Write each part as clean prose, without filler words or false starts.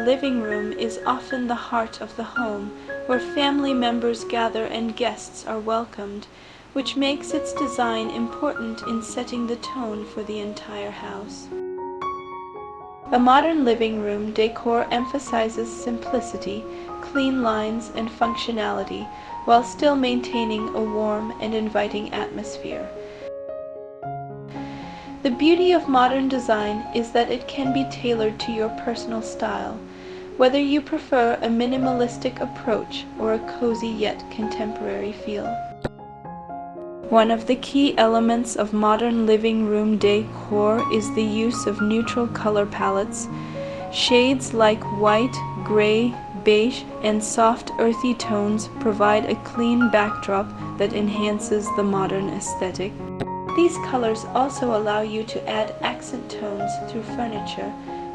living room is often the heart of the home, where family members gather and guests are welcomed, which makes its design important in setting the tone for the entire house. A modern living room decor emphasizes simplicity, clean lines, and functionality, while still maintaining a warm and inviting atmosphere. The beauty of modern design is that it can be tailored to your personal style, whether you prefer a minimalistic approach or a cozy yet contemporary feel. One of the key elements of modern living room decor is the use of neutral color palettes. Shades like white, gray, beige, and soft earthy tones provide a clean backdrop that enhances the modern aesthetic. These colors also allow you to add accent tones through furniture,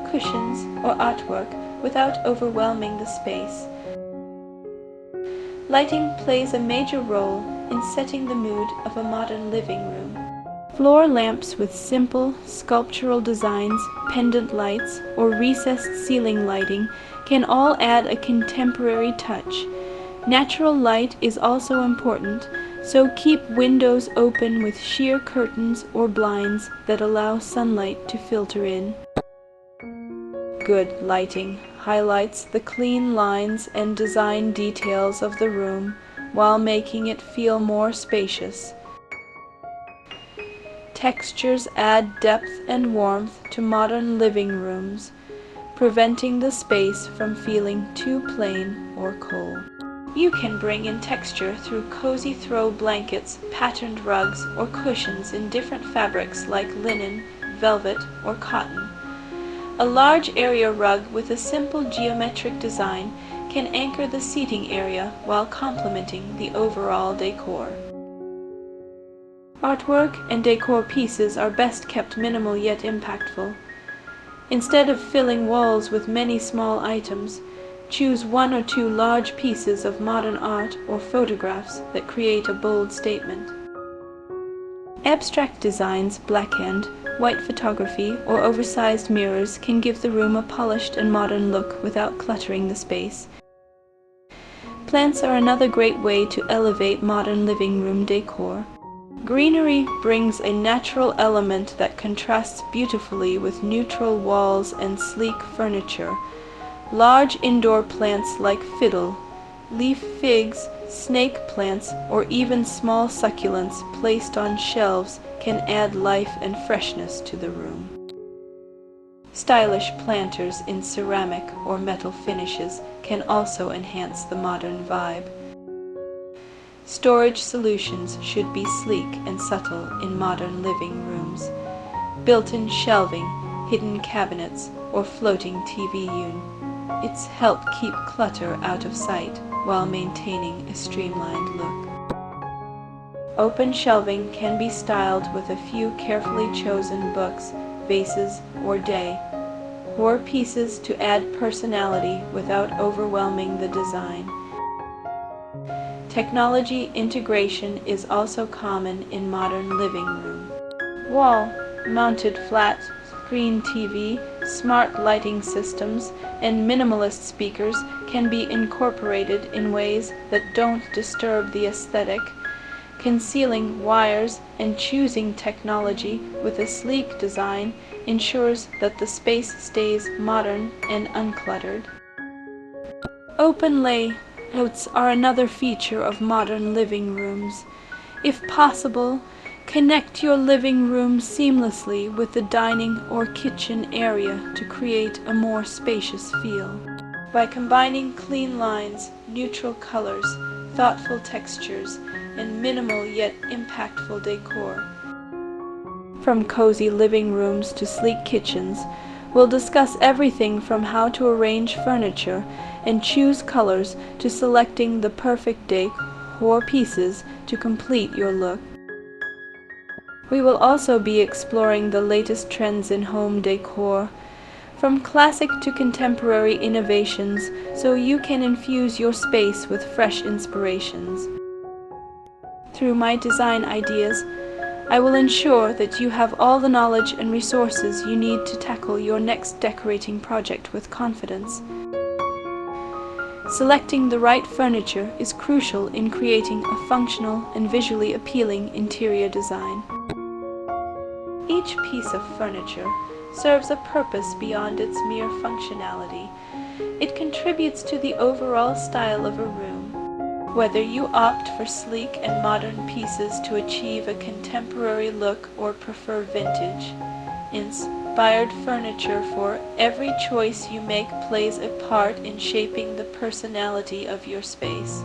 cushions, or artwork without overwhelming the space. Lighting plays a major role in setting the mood of a modern living room. Floor lamps with simple, sculptural designs, pendant lights, or recessed ceiling lighting can all add a contemporary touch. Natural light is also important, so keep windows open with sheer curtains or blinds that allow sunlight to filter in. Good lighting highlights the clean lines and design details of the room while making it feel more spacious. Textures add depth and warmth to modern living rooms, preventing the space from feeling too plain or cold. You can bring in texture through cozy throw blankets, patterned rugs, or cushions in different fabrics like linen, velvet, or cotton. A large area rug with a simple geometric design can anchor the seating area while complementing the overall decor. Artwork and decor pieces are best kept minimal yet impactful. Instead of filling walls with many small items, choose one or two large pieces of modern art or photographs that create a bold statement. Abstract designs, blackhand, white photography, or oversized mirrors can give the room a polished and modern look without cluttering the space. Plants are another great way to elevate modern living room decor. Greenery brings a natural element that contrasts beautifully with neutral walls and sleek furniture. Large indoor plants like fiddle, leaf figs, snake plants, or even small succulents placed on shelves can add life and freshness to the room. Stylish planters in ceramic or metal finishes can also enhance the modern vibe. Storage solutions should be sleek and subtle in modern living rooms. Built-in shelving, hidden cabinets, or floating TV units help keep clutter out of sight while maintaining a streamlined look. Open shelving can be styled with a few carefully chosen books, vases, or decor pieces to add personality without overwhelming the design. Technology integration is also common in modern living room. Wall-mounted flat screen TV, smart lighting systems, and minimalist speakers can be incorporated in ways that don't disturb the aesthetic. Concealing wires and choosing technology with a sleek design ensures that the space stays modern and uncluttered. Open layouts are another feature of modern living rooms. If possible, connect your living room seamlessly with the dining or kitchen area to create a more spacious feel. By combining clean lines, neutral colors, thoughtful textures, and minimal yet impactful decor. From cozy living rooms to sleek kitchens, we'll discuss everything from how to arrange furniture and choose colors to selecting the perfect decor pieces to complete your look. We will also be exploring the latest trends in home decor, from classic to contemporary innovations, so you can infuse your space with fresh inspirations. Through my design ideas, I will ensure that you have all the knowledge and resources you need to tackle your next decorating project with confidence. Selecting the right furniture is crucial in creating a functional and visually appealing interior design. Each piece of furniture serves a purpose beyond its mere functionality. It contributes to the overall style of a room. Whether you opt for sleek and modern pieces to achieve a contemporary look or prefer vintage, inspired furniture, for every choice you make plays a part in shaping the personality of your space.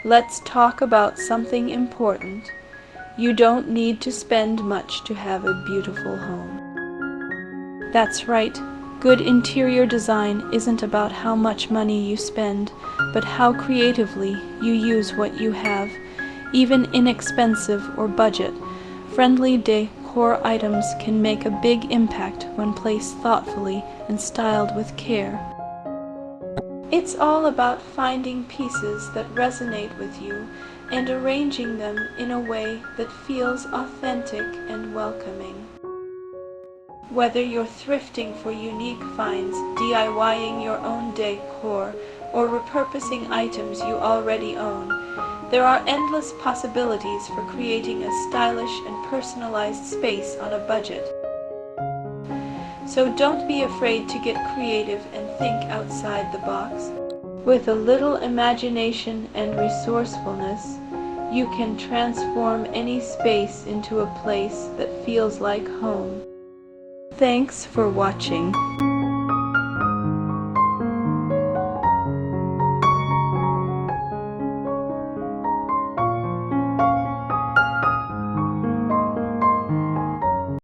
Let's talk about something important. You don't need to spend much to have a beautiful home. That's right, good interior design isn't about how much money you spend, but how creatively you use what you have. Even inexpensive or budget-friendly decor items can make a big impact when placed thoughtfully and styled with care. It's all about finding pieces that resonate with you and arranging them in a way that feels authentic and welcoming. Whether you're thrifting for unique finds, DIYing your own decor, or repurposing items you already own, there are endless possibilities for creating a stylish and personalized space on a budget. So don't be afraid to get creative and think outside the box. With a little imagination and resourcefulness, you can transform any space into a place that feels like home. Thanks for watching.